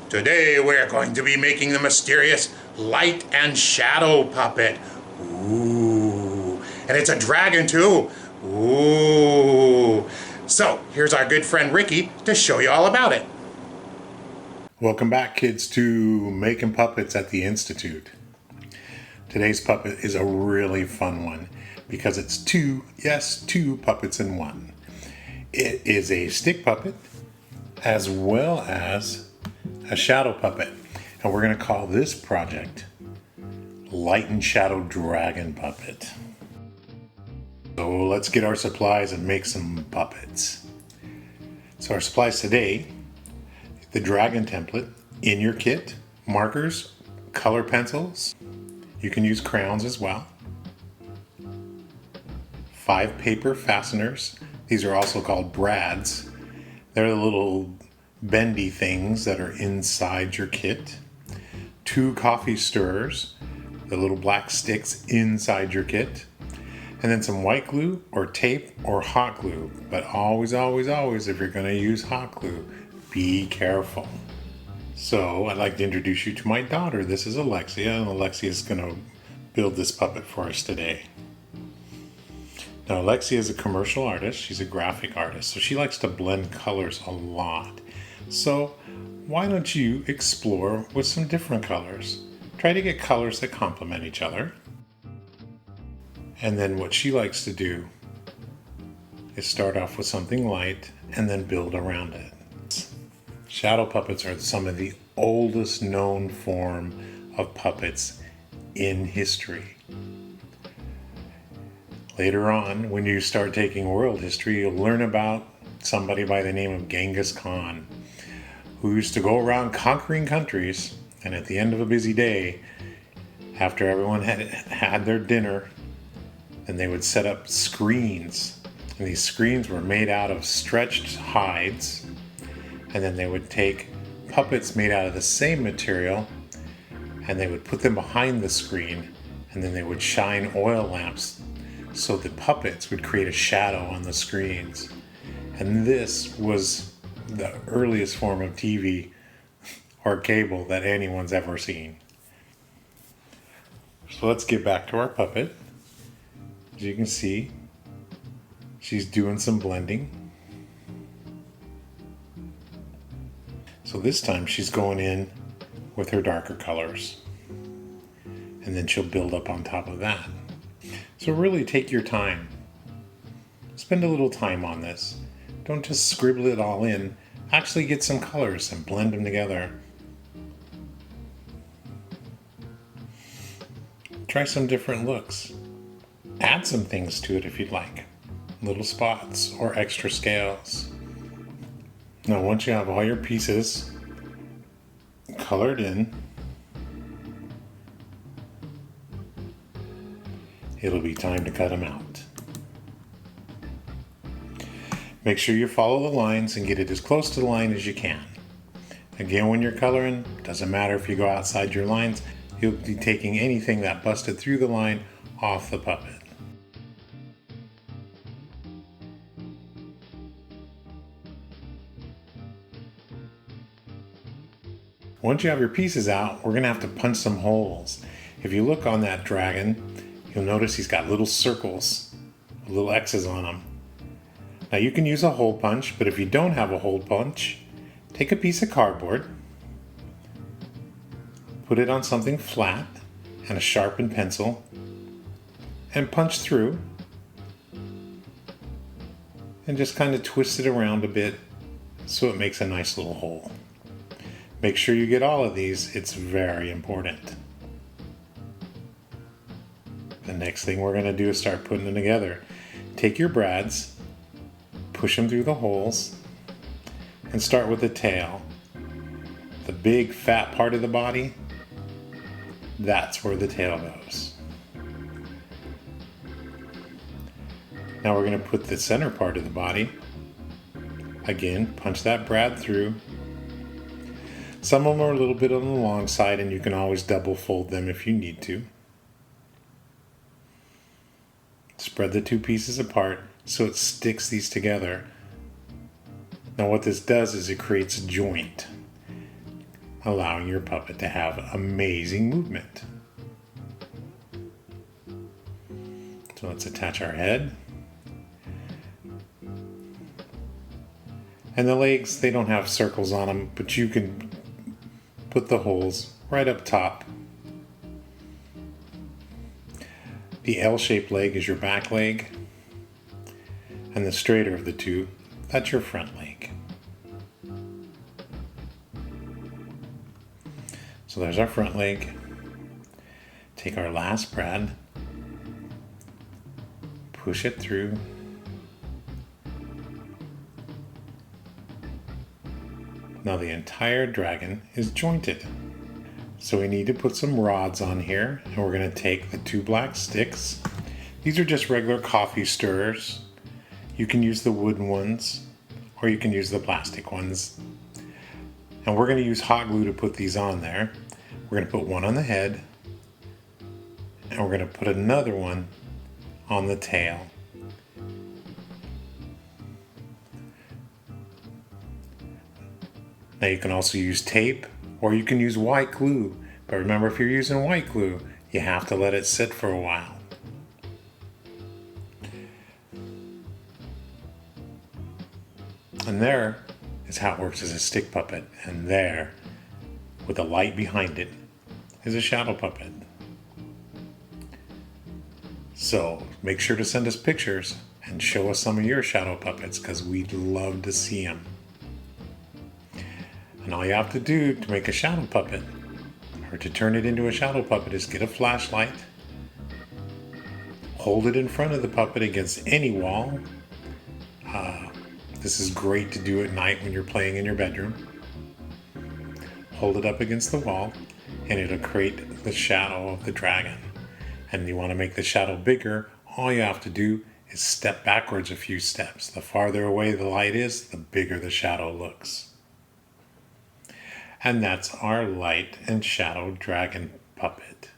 Today we're going to be making the mysterious light and shadow puppet. Ooh, and it's a dragon too. Ooh. So here's our good friend Ricki to show you all about it. Welcome back, kids, to Making Puppets at the Institute. Today's puppet is a really fun one because it's two puppets in one. It is a stick puppet as well as a shadow puppet. And we're going to call this project Light and Shadow Dragon Puppet. So let's get our supplies and make some puppets. So our supplies today: the dragon template in your kit, markers, color pencils, you can use crayons as well, 5 paper fasteners. These are also called brads. They're the little bendy things that are inside your kit. 2 coffee stirrers, the little black sticks inside your kit. And then some white glue or tape or hot glue. But always, if you're going to use hot glue, be careful. So I'd like to introduce you to my daughter. This is Alexia, and Alexia is going to build this puppet for us today. Now, Alexia is a commercial artist. She's a graphic artist, so she likes to blend colors a lot. So why don't you explore with some different colors? Try to get colors that complement each other. And then what she likes to do is start off with something light and then build around it. Shadow puppets are some of the oldest known form of puppets in history. Later on, when you start taking world history, you'll learn about somebody by the name of Genghis Khan, who used to go around conquering countries, and at the end of a busy day, after everyone had their dinner, then they would set up screens. And these screens were made out of stretched hides. And then they would take puppets made out of the same material and they would put them behind the screen, and then they would shine oil lamps so the puppets would create a shadow on the screens. And this was the earliest form of TV or cable that anyone's ever seen. So let's get back to our puppet. As you can see, she's doing some blending. So this time she's going in with her darker colors, and then she'll build up on top of that. So really take your time. Spend a little time on this. Don't just scribble it all in. Actually get some colors and blend them together. Try some different looks. Add some things to it if you'd like. Little spots or extra scales. Now once you have all your pieces colored in, it'll be time to cut them out. Make sure you follow the lines and get it as close to the line as you can. Again, when you're coloring, doesn't matter if you go outside your lines, you'll be taking anything that busted through the line off the puppet. Once you have your pieces out, we're going to have to punch some holes. If you look on that dragon, you'll notice he's got little circles, little X's on them. Now you can use a hole punch, but if you don't have a hole punch, take a piece of cardboard, put it on something flat and a sharpened pencil, and punch through, and just kind of twist it around a bit so it makes a nice little hole. Make sure you get all of these, it's very important. The next thing we're going to do is start putting them together. Take your brads, push them through the holes, and start with the tail. The big fat part of the body, that's where the tail goes. Now we're going to put the center part of the body. Again, punch that brad through. Some of them are a little bit on the long side, and you can always double fold them if you need to. Spread the 2 pieces apart so it sticks these together. Now what this does is it creates a joint. allowing your puppet to have amazing movement. So let's attach our head. And the legs, they don't have circles on them, but you can put the holes right up top. The L-shaped leg is your back leg, and the straighter of the two, that's your front leg. So there's our front leg. Take our last brad, push it through. Now the entire dragon is jointed. So we need to put some rods on here, and we're going to take the 2 black sticks. These are just regular coffee stirrers. You can use the wooden ones, or you can use the plastic ones. And we're going to use hot glue to put these on there. We're going to put one on the head, and we're going to put another one on the tail. Now you can also use tape, or you can use white glue. But remember, if you're using white glue, you have to let it sit for a while. And there is how it works as a stick puppet. And there, with a light behind it, is a shadow puppet. So make sure to send us pictures and show us some of your shadow puppets, because we'd love to see them. And all you have to do to make a shadow puppet, or to turn it into a shadow puppet, is get a flashlight, hold it in front of the puppet against any wall. This is great to do at night when you're playing in your bedroom. Hold it up against the wall, and it'll create the shadow of the dragon. And you want to make the shadow bigger, all you have to do is step backwards a few steps. The farther away the light is, the bigger the shadow looks. And that's our light and shadow dragon puppet.